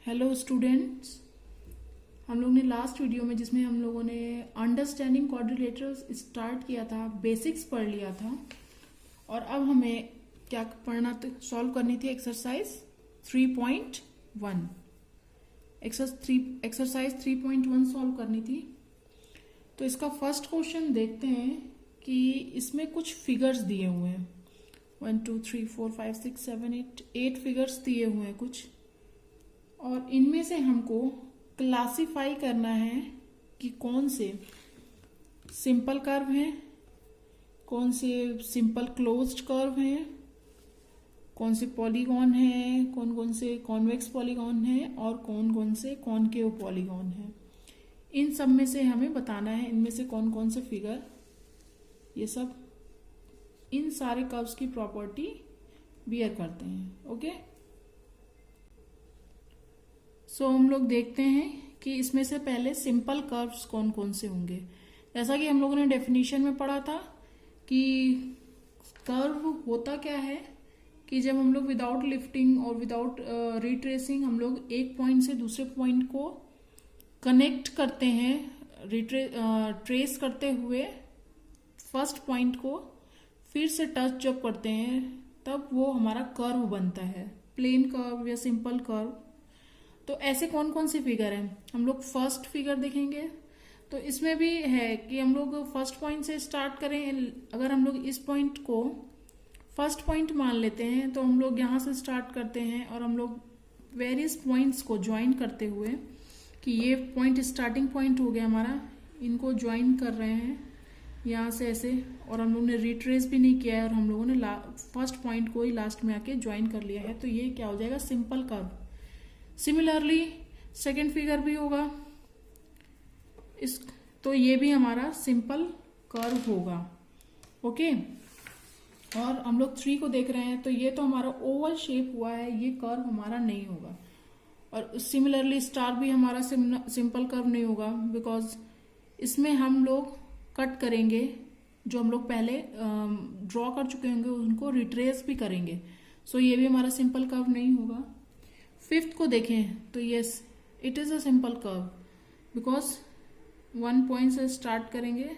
Hello students, हम लोग ने लास्ट वीडियो में जिसमें हम लोगों ने अंडरस्टैंडिंग क्वाड्रिलेटरल्स स्टार्ट किया था, बेसिक्स पढ़ लिया था। और अब हमें क्या पढ़ना था, सॉल्व करनी थी एक्सरसाइज 3.1। एक्सरसाइज 3.1 सॉल्व करनी थी। तो इसका फर्स्ट क्वेश्चन देखते हैं कि इसमें कुछ फिगर्स दिए हुए हैं। 1 2 3 4 5 6 7 8 फिगर्स दिए हुए हैं कुछ, और इनमें से हमको क्लासिफाई करना है कि कौन से सिंपल कर्व हैं, कौन से सिंपल क्लोज्ड कर्व हैं, कौन से पॉलीगॉन हैं, कौन कौन से कॉन्वेक्स पॉलीगॉन हैं और कौन कौन से कॉनकेव पॉलीगॉन हैं। इन सब में से हमें बताना है इनमें से कौन कौन से फिगर, ये सब इन सारे कर्व्स की प्रॉपर्टी बियर करते हैं। ओके, सो हम लोग देखते हैं कि इसमें से पहले सिंपल कर्व्स कौन कौन से होंगे। जैसा कि हम लोगों ने डेफिनेशन में पढ़ा था कि कर्व होता क्या है कि जब हम लोग विदाउट लिफ्टिंग और विदाउट रिट्रेसिंग हम लोग एक पॉइंट से दूसरे पॉइंट को कनेक्ट करते हैं, ट्रेस करते हुए फर्स्ट पॉइंट को फिर से टच जब करते हैं तब वो हमारा कर्व बनता है, प्लेन कर्व या सिंपल कर्व। तो ऐसे कौन कौन से फिगर हैं, हम लोग फर्स्ट फिगर देखेंगे। तो इसमें भी है कि हम लोग फर्स्ट पॉइंट से स्टार्ट करें। अगर हम लोग इस पॉइंट को फर्स्ट पॉइंट मान लेते हैं तो हम लोग यहाँ से स्टार्ट करते हैं और हम लोग वेरियस पॉइंट्स को ज्वाइन करते हुए कि ये पॉइंट स्टार्टिंग पॉइंट हो गया हमारा, इनको ज्वाइन कर रहे हैं यहाँ से ऐसे, और हम लोग ने रिट्रेस भी नहीं किया है और हम लोगों ने फर्स्ट पॉइंट को ही लास्ट में आके ज्वाइन कर लिया है। तो ये क्या हो जाएगा, simple curve. Similarly second figure भी होगा इस, तो ये भी हमारा सिंपल कर्व होगा। ओके, और हम लोग 3 को देख रहे हैं तो ये तो हमारा ओवल शेप हुआ है, ये कर्व हमारा नहीं होगा। और सिमिलरली स्टार भी हमारा सिंपल कर्व नहीं होगा, बिकॉज इसमें हम लोग कट करेंगे, जो हम लोग पहले ड्रॉ कर चुके होंगे उनको रिट्रेस भी करेंगे। सो ये भी हमारा सिंपल कर्व नहीं होगा। फिफ्थ को देखें तो yes, it is a simple curve, because 1 point से स्टार्ट करेंगे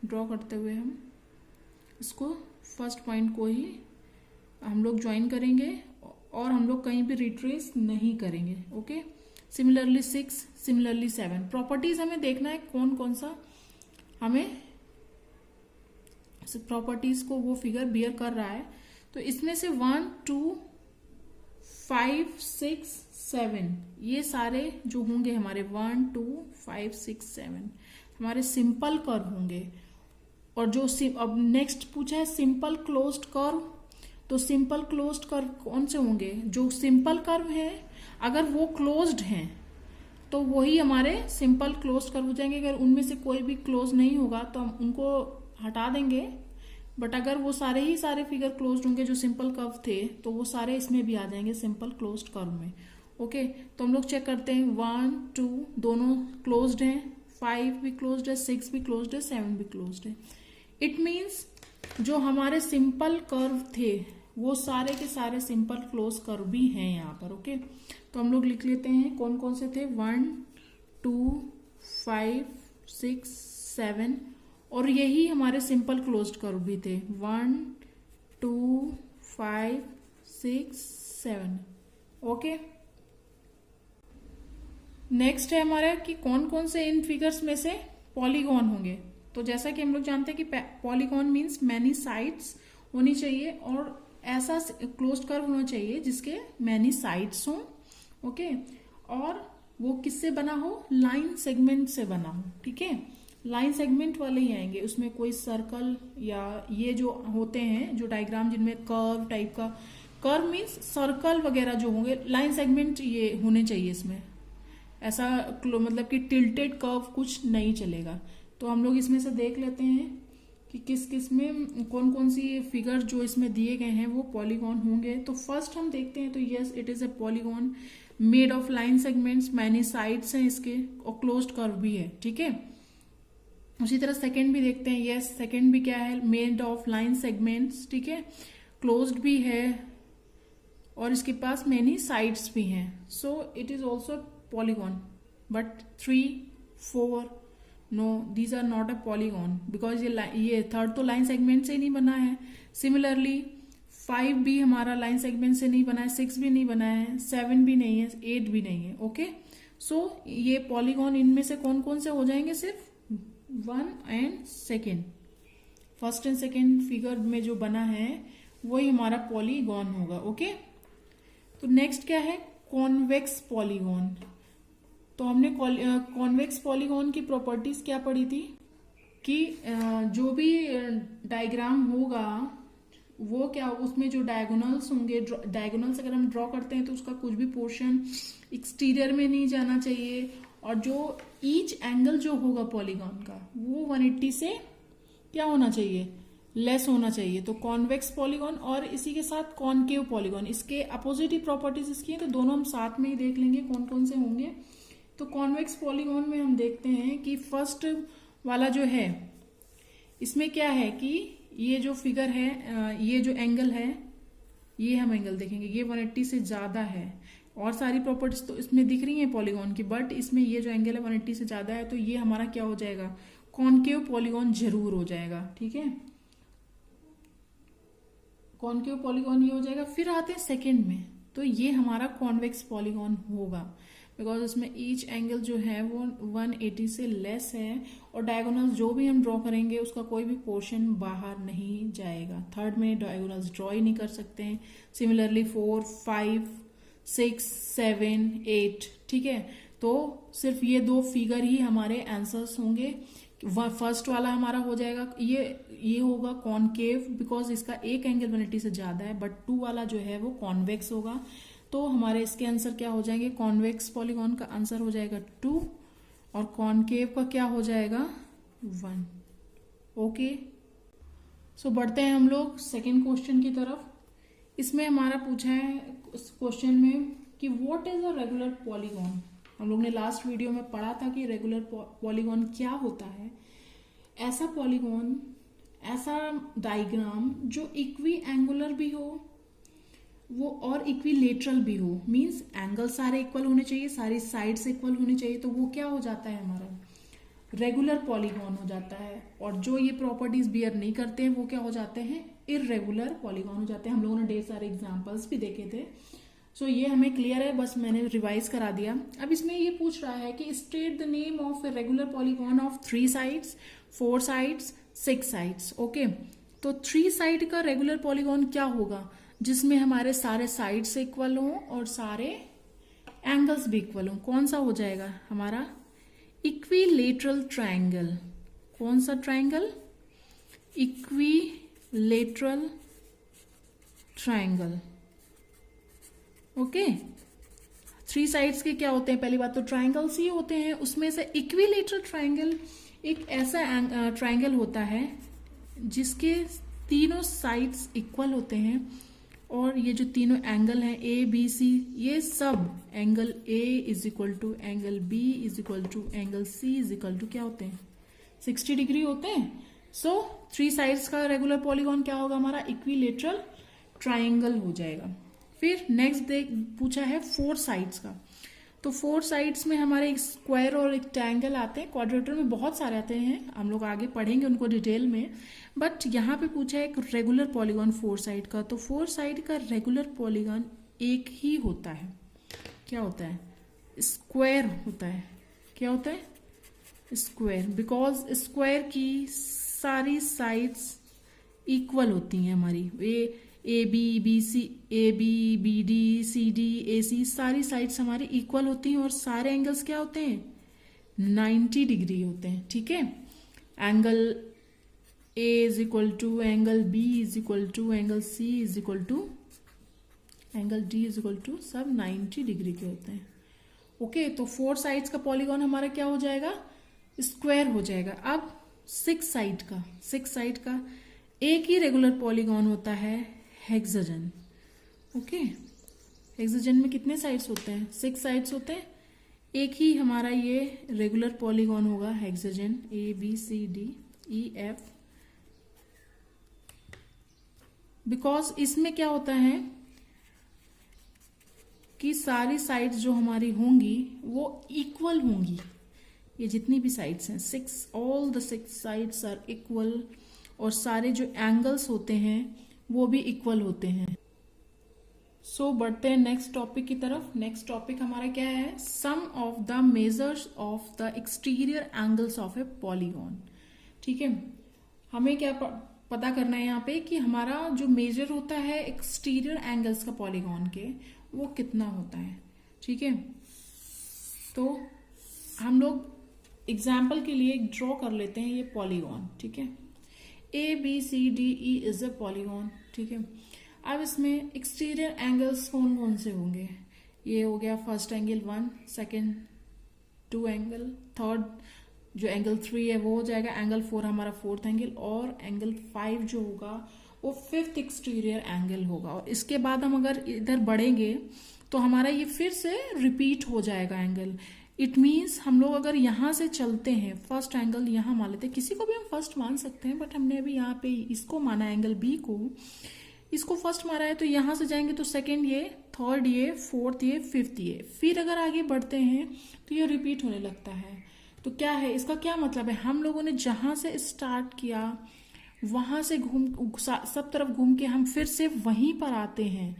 ड्रॉ करते हुए, हम इसको फर्स्ट पॉइंट को ही हम लोग ज्वाइन करेंगे और हम लोग कहीं भी रिट्रेस नहीं करेंगे। Okay, similarly 6, similarly 7। प्रॉपर्टीज हमें देखना है कौन कौन सा हमें प्रॉपर्टीज को वो फिगर बियर कर रहा है। तो इसमें से 1 2 5 6 7 ये सारे जो होंगे हमारे 1 2 5 6 7 हमारे सिंपल कर्व होंगे। और जो अब नेक्स्ट पूछा है सिंपल क्लोज्ड कर्व, तो सिंपल क्लोज्ड कर्व कौन से होंगे, जो सिंपल कर्व है अगर वो क्लोज्ड हैं तो वही हमारे सिंपल क्लोज्ड कर्व हो जाएंगे। अगर उनमें से कोई भी क्लोज नहीं होगा तो हम उनको हटा देंगे, बट अगर वो सारे ही सारे फिगर क्लोज्ड होंगे जो सिंपल कर्व थे तो वो सारे इसमें भी आ जाएंगे सिंपल क्लोज्ड कर्व में। ओके, तो हम लोग चेक करते हैं 1 2 दोनों क्लोज्ड हैं, 5 भी क्लोज्ड है, 6 भी क्लोज्ड है, 7 भी क्लोज्ड है। इट मीन्स जो हमारे सिंपल कर्व थे वो सारे के सारे सिंपल क्लोज कर्व भी हैं यहाँ पर। ओके, तो हम लोग लिख लेते हैं कौन कौन से थे, 1 2 5 6 7, और यही हमारे सिंपल क्लोज्ड कर्व भी थे 1 2 5 6 7। ओके, नेक्स्ट है हमारा कि कौन कौन से इन फिगर्स में से पॉलीगॉन होंगे। तो जैसा कि हम लोग जानते हैं कि पॉलीगॉन मीन्स मैनी साइड्स होनी चाहिए और ऐसा क्लोज्ड कर्व होना चाहिए जिसके मैनी साइड्स हों। ओके, और वो किससे बना हो, लाइन सेगमेंट से बना हो। ठीक है, लाइन सेगमेंट वाले ही आएंगे, उसमें कोई सर्कल या ये जो होते हैं जो डायग्राम जिनमें कर्व टाइप का, कर्व मीन्स सर्कल वगैरह जो होंगे, लाइन सेगमेंट ये होने चाहिए इसमें। ऐसा मतलब कि टिल्टेड कर्व कुछ नहीं चलेगा। तो हम लोग इसमें से देख लेते हैं कि किस किस में कौन कौन सी फिगर जो इसमें दिए गए हैं वो पॉलीगॉन होंगे। तो फर्स्ट हम देखते हैं, तो yes it is a polygon made of line segments, many sides हैं इसके और क्लोज्ड कर्व भी है। ठीक है, उसी तरह सेकंड भी देखते हैं, यस सेकंड भी क्या है, मेड ऑफ लाइन सेगमेंट्स। ठीक है, क्लोज्ड भी है और इसके पास मेनी साइड्स भी हैं, so it is also polygon, but 3, 4, no, these are not a polygon because ये थर्ड तो लाइन सेगमेंट से नहीं बना है। सिमिलरली 5 भी हमारा लाइन सेगमेंट से नहीं बना है, 6 भी नहीं बना है, 7 भी नहीं है, 8 भी नहीं है। ओके, सो ये पॉलीगॉन इनमें से कौन कौन से हो जाएंगे? सिर्फ 1 and 2, first and second figure में जो बना है वही हमारा पॉलीगॉन होगा। ओके, तो नेक्स्ट क्या है? Convex polygon. तो हमने कॉन्वेक्स पॉलीगॉन की प्रॉपर्टीज क्या पढ़ी थी कि जो भी डायग्राम होगा वो क्या, उसमें जो डायगोनल्स होंगे, डायगोनल्स अगर हम ड्रॉ करते हैं तो उसका कुछ भी पोर्शन एक्सटीरियर में नहीं जाना चाहिए, और जो ईच एंगल जो होगा पॉलीगॉन का वो 180 से क्या होना चाहिए? लेस होना चाहिए। तो कॉन्वेक्स पॉलीगॉन और इसी के साथ कॉनकेव पॉलीगॉन, इसके अपोजिट ही प्रॉपर्टीज इसकी हैं, तो दोनों हम साथ में ही देख लेंगे कौन कौन से होंगे। तो कॉन्वेक्स पॉलीगॉन में हम देखते हैं कि फर्स्ट वाला जो है इसमें क्या है कि ये जो फिगर है, ये जो एंगल है, ये हम एंगल देखेंगे, ये 180 से ज्यादा है, और सारी प्रॉपर्टीज तो इसमें दिख रही हैं पॉलीगॉन की, बट इसमें ये जो एंगल है 180 से ज्यादा है, तो ये हमारा क्या हो जाएगा? कॉनकेव पॉलीगॉन जरूर हो जाएगा। ठीक है, कॉनकेव पॉलीगॉन ये हो जाएगा। फिर आते हैं सेकंड में, तो ये हमारा कॉन्वेक्स पॉलीगॉन होगा बिकॉज इसमें ईच एंगल जो है वो 180 से लेस है, और डायगोनल्स जो भी हम ड्रॉ करेंगे उसका कोई भी पोर्शन बाहर नहीं जाएगा। थर्ड में डायगोनल्स ड्रॉ ही नहीं कर सकते हैं। सिमिलरली 4, 5, 6, 7, 8। ठीक है, तो सिर्फ ये 2 फिगर ही हमारे आंसर्स होंगे। फर्स्ट वाला हमारा हो जाएगा, ये होगा कॉनकेव बिकॉज इसका एक एंगल 180 से ज्यादा है, बट 2 वाला जो है वो कॉन्वेक्स होगा। तो हमारे इसके आंसर क्या हो जाएंगे? कॉन्वेक्स पॉलीगॉन का आंसर हो जाएगा 2, और कॉनकेव का क्या हो जाएगा? 1। ओके, सो बढ़ते हैं हम लोग सेकेंड क्वेश्चन की तरफ। इसमें हमारा पूछा है क्वेश्चन में कि what is a regular polygon. हम लोग ने लास्ट वीडियो में पढ़ा था कि रेगुलर पॉलीगॉन क्या होता है। ऐसा पॉलीगॉन, ऐसा डायग्राम जो इक्वी एंगुलर भी हो वो और इक्विलेटरल भी हो, मींस एंगल सारे इक्वल होने चाहिए, सारी साइड्स इक्वल होनी चाहिए, तो वो क्या हो जाता है? हमारा रेगुलर पॉलीगॉन हो जाता है। और जो ये प्रॉपर्टीज बियर नहीं करते हैं वो क्या हो जाते हैं? इररेगुलर पॉलीगॉन हो जाते हैं। हम लोगों ने ढेर सारे एग्जांपल्स भी देखे थे। सो ये हमें क्लियर है, बस मैंने रिवाइज करा दिया। अब इसमें ये पूछ रहा है कि state the name of a regular polygon of 3 sides, 4 sides, 6 sides. Okay, तो 3 साइड का रेगुलर पॉलीगॉन क्या होगा? जिसमें हमारे सारे साइड्स इक्वल हों और सारे एंगल्स भी इक्वल हों। कौन सा हो जाएगा हमारा? Equilateral triangle. कौन सा triangle? Equilateral triangle. Okay, 3 sides के क्या होते हैं? पहली बात तो ट्रायंगल्स ही होते हैं। उसमें से इक्विलेटरल ट्रायंगल एक ऐसा ट्रायंगल होता है जिसके तीनों साइड्स इक्वल होते हैं, और ये जो तीनों एंगल हैं ए बी सी, ये सब angle A is equal to angle B is equal to angle C is equal to क्या होते हैं? 60 डिग्री होते हैं। सो 3 साइड्स का रेगुलर पॉलीगॉन क्या होगा? हमारा इक्विलेटरल ट्रायंगल हो जाएगा। फिर नेक्स्ट पूछा है 4 साइड्स का। तो 4 साइड्स में हमारे एक स्क्वायर और एक ट्रायंगल आते हैं, क्वाड्रेटर में बहुत सारे आते हैं, हम लोग आगे पढ़ेंगे उनको डिटेल में। बट यहाँ पे पूछा है एक रेगुलर पॉलीगॉन 4 साइड का। तो 4 साइड का रेगुलर पॉलीगॉन एक ही होता है। क्या होता है? स्क्वायर होता है। क्या होता है? स्क्वायर, बिकॉज स्क्वायर की सारी साइड्स इक्वल होती हैं हमारी। A B B D C D A C, सारी साइड्स हमारी इक्वल होती हैं, और सारे एंगल्स क्या होते हैं? 90 डिग्री होते हैं। ठीक है, angle A is equal to angle B is equal to angle C is equal to angle D is equal to, सब 90 डिग्री के होते हैं। ओके, तो 4 साइड्स का पॉलीगॉन हमारा क्या हो जाएगा? स्क्वायर हो जाएगा। अब 6 साइड का एक ही रेगुलर पॉलीगॉन होता है, हेक्सागन। ओके, हेक्सागन में कितने साइड्स होते हैं? 6 साइड्स होते हैं। एक ही हमारा ये रेगुलर पॉलीगॉन होगा hexagon, A B C D E F. Because इसमें क्या होता है? कि सारी साइड्स जो हमारी होंगी वो इक्वल होंगी। ये जितनी भी साइड्स हैं, all the 6 sides are equal, और सारे जो एंगल्स होते हैं वो भी इक्वल होते हैं। सो बढ़ते हैं नेक्स्ट टॉपिक की तरफ। नेक्स्ट टॉपिक हमारा क्या है? Sum of the measures of the exterior angles of a polygon. ठीक है, हमें क्या पता करना है यहाँ पे कि हमारा जो मेजर होता है एक्सटीरियर एंगल्स का पॉलीगॉन के, वो कितना होता है। ठीक है, तो हम लोग एग्जाम्पल के लिए ड्रॉ कर लेते हैं ये पॉलीगॉन। ठीक है, ABCDE इज अ पॉलीगॉन। ठीक है, अब इसमें एक्सटीरियर एंगल्स कौन कौन से होंगे? ये हो गया first angle 1, second 2 angle, third जो एंगल 3 है वो हो जाएगा, एंगल 4 हमारा फोर्थ एंगल, और एंगल 5 जो होगा वो फिफ्थ एक्सटीरियर एंगल होगा। और इसके बाद हम अगर इधर बढ़ेंगे तो हमारा ये फिर से रिपीट हो जाएगा एंगल। इट मीन्स हम लोग अगर यहाँ से चलते हैं, फर्स्ट एंगल यहाँ मान लेते हैं, किसी को भी हम फर्स्ट मान सकते हैं, बट हमने अभी यहाँ पे इसको माना, एंगल बी को, इसको फर्स्ट मारा है, तो यहां से जाएंगे तो सेकंड ये, थर्ड ये, फोर्थ ये, फिफ्थ ये, फिर अगर आगे बढ़ते हैं तो ये रिपीट होने लगता है। तो क्या है इसका क्या मतलब है? हम लोगों ने जहां से स्टार्ट किया वहां से सब तरफ घूम के हम फिर से वहीं पर आते हैं।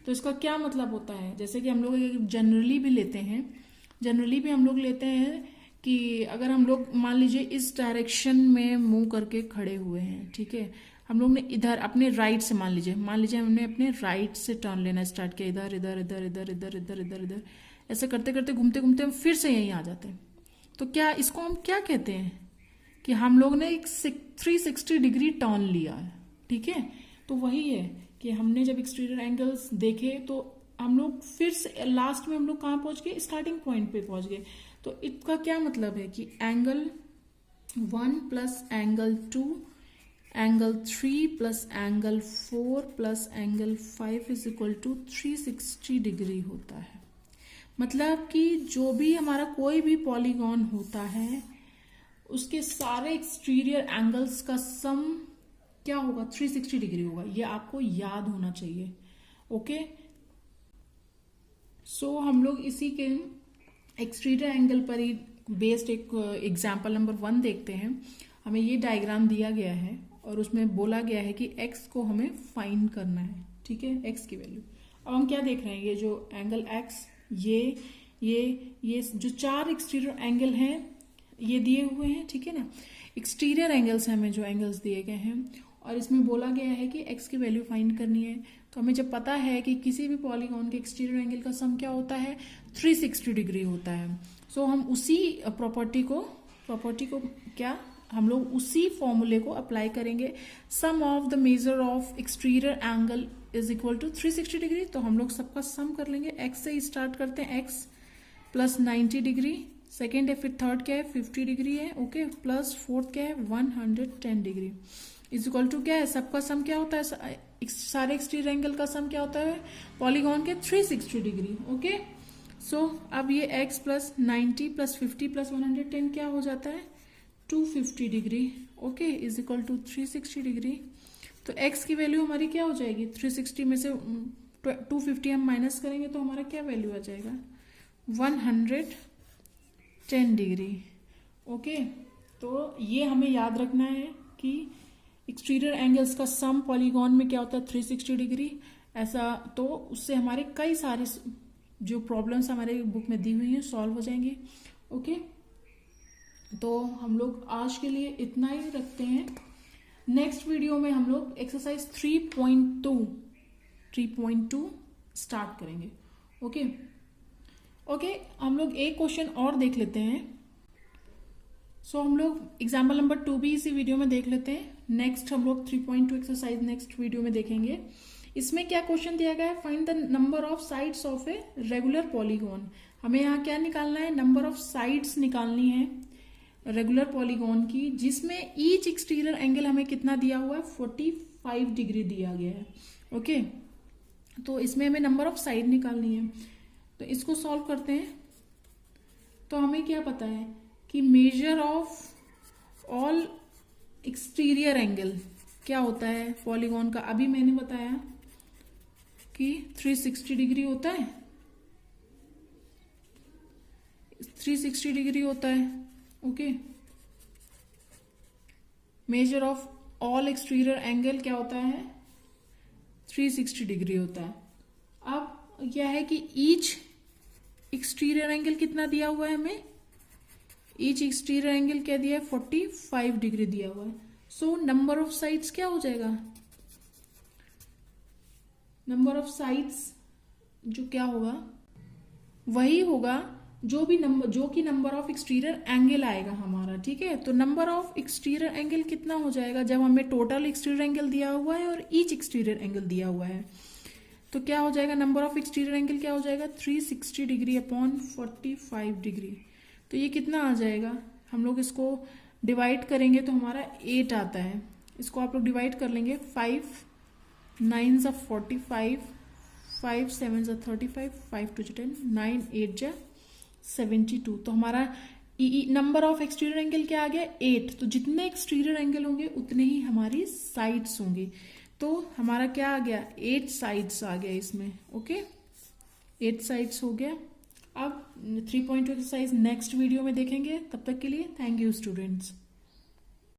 तो इसका क्या मतलब होता है? जैसे कि हम लोग जनरली भी लेते हैं, जनरली भी हम लोग लेते हैं कि अगर हम लोग मान लीजिए इस डायरेक्शन में मूव करके खड़े हुए हैं, ठीक है, हम लोग ने इधर अपने राइट से मान लीजिए हमने अपने राइट से टर्न लेना स्टार्ट किया, इधर इधर इधर इधर इधर इधर इधर इधर, ऐसे करते करते घूमते घूमते हम फिर से यहीं आ जाते हैं। तो क्या इसको हम क्या कहते हैं? कि हम लोग ने एक 360 डिग्री टर्न लिया है। ठीक है, तो वही है कि हमने जब एक्सटीरियर एंगल्स देखे तो हम लोग फिर से लास्ट में हम लोग कहाँ पहुंच गए? स्टार्टिंग पॉइंट पे पहुंच गए। तो इसका क्या मतलब है कि angle 1 plus angle 2, angle 3 plus angle 4 plus angle 5 is equal to 360 degree होता है। मतलब कि जो भी हमारा कोई भी पॉलीगॉन होता है उसके सारे एक्सटीरियर एंगल्स का सम क्या होगा? 360 डिग्री होगा। ये आपको याद होना चाहिए। ओके, सो हम लोग इसी के एक्सटीरियर एंगल पर ही बेस्ड एक एग्जाम्पल नंबर 1 देखते हैं। हमें ये डायग्राम दिया गया है और उसमें बोला गया है कि x को हमें फाइंड करना है। ठीक है, x की वैल्यू। अब हम क्या देख रहे हैं? ये जो एंगल x, ये जो 4 एक्सटीरियर एंगल हैं ये दिए हुए हैं। ठीक है ना, एक्सटीरियर एंगल्स हमें जो एंगल्स दिए गए हैं, और इसमें बोला गया है कि x की वैल्यू फाइंड करनी है। तो हमें जब पता है कि किसी भी पॉलीगॉन के एक्सटीरियर एंगल का सम क्या होता है? 360 डिग्री होता है। सो हम उसी प्रॉपर्टी को क्या हम लोग उसी फॉर्मूले को अप्लाई करेंगे। Sum of the measure of exterior angle is equal to 360 degree. तो हम लोग सबका सम कर लेंगे। x से ही स्टार्ट करते हैं, x प्लस 90 डिग्री, सेकेंड है, फिर थर्ड क्या है? 50 डिग्री है। ओके, प्लस फोर्थ क्या है? 110 डिग्री इज इक्वल टू क्या है? सबका सम क्या होता है? सारे एक्सटीरियर एंगल का सम क्या होता है पॉलीगॉन के? 360 डिग्री। ओके, सो अब ये x प्लस 90 प्लस 50 प्लस 110 क्या हो जाता है? 250 degree. Okay, is equal to 360 degree. तो x की वैल्यू हमारी क्या हो जाएगी? 360 में से 250 हम माइनस करेंगे तो हमारा क्या वैल्यू आ जाएगा? 110 डिग्री। ओके, तो ये हमें याद रखना है कि एक्सटीरियर एंगल्स का सम पॉलीगॉन में क्या होता है? 360 डिग्री। ऐसा तो उससे हमारे कई सारे जो प्रॉब्लम्स हमारे बुक में दी हुई हैं सॉल्व हो जाएंगे। ओके, तो हम लोग आज के लिए इतना ही रखते हैं। नेक्स्ट वीडियो में हम लोग एक्सरसाइज 3.2 स्टार्ट करेंगे। ओके, हम लोग एक क्वेश्चन और देख लेते हैं। सो हम लोग एग्जाम्पल नंबर 2 भी इसी वीडियो में देख लेते हैं। नेक्स्ट हम लोग 3.2 एक्सरसाइज नेक्स्ट वीडियो में देखेंगे। इसमें क्या क्वेश्चन दिया गया है? Find the number of sides of a regular polygon. हमें यहाँ क्या निकालना है? नंबर ऑफ साइड्स निकालनी है रेगुलर पॉलीगॉन की, जिसमें ईच एक्सटीरियर एंगल हमें कितना दिया हुआ है? 45 डिग्री दिया गया है। ओके, तो इसमें हमें नंबर ऑफ साइड निकालनी है। तो इसको सॉल्व करते हैं। तो हमें क्या पता है कि measure of all exterior angle क्या होता है पॉलीगॉन का? अभी मैंने बताया कि 360 डिग्री होता है। 360 डिग्री होता है। Okay, measure of all exterior angle क्या होता है? 360 डिग्री होता है। अब क्या है कि ईच एक्सटीरियर एंगल कितना दिया हुआ है हमें? ईच एक्सटीरियर एंगल क्या दिया है? 45 डिग्री दिया हुआ है। सो नंबर ऑफ साइड्स क्या हो जाएगा? नंबर ऑफ साइड्स जो क्या होगा, वही होगा जो कि नंबर ऑफ एक्सटीरियर एंगल आएगा हमारा। ठीक है, तो नंबर ऑफ एक्सटीरियर एंगल कितना हो जाएगा जब हमें टोटल एक्सटीरियर एंगल दिया हुआ है और ईच एक्सटीरियर एंगल दिया हुआ है? तो क्या हो जाएगा? नंबर ऑफ एक्सटीरियर एंगल क्या हो जाएगा? 360 डिग्री अपॉन 45 डिग्री। तो ये कितना आ जाएगा? हम लोग इसको डिवाइड करेंगे तो हमारा 8 आता है। इसको आप लोग डिवाइड कर लेंगे, 5 9 45, 5 7 35, 5 2 10, 9 8 जा 72। तो हमारा नंबर ऑफ एक्सटीरियर एंगल क्या आ गया? 8। तो जितने एक्सटीरियर एंगल होंगे उतने ही हमारी साइड्स होंगी। तो हमारा क्या आ गया? 8 साइड्स आ गया इसमें। ओके, 8 साइड्स हो गया। अब 3.2 एक्सरसाइज नेक्स्ट वीडियो में देखेंगे। तब तक के लिए थैंक यू स्टूडेंट्स।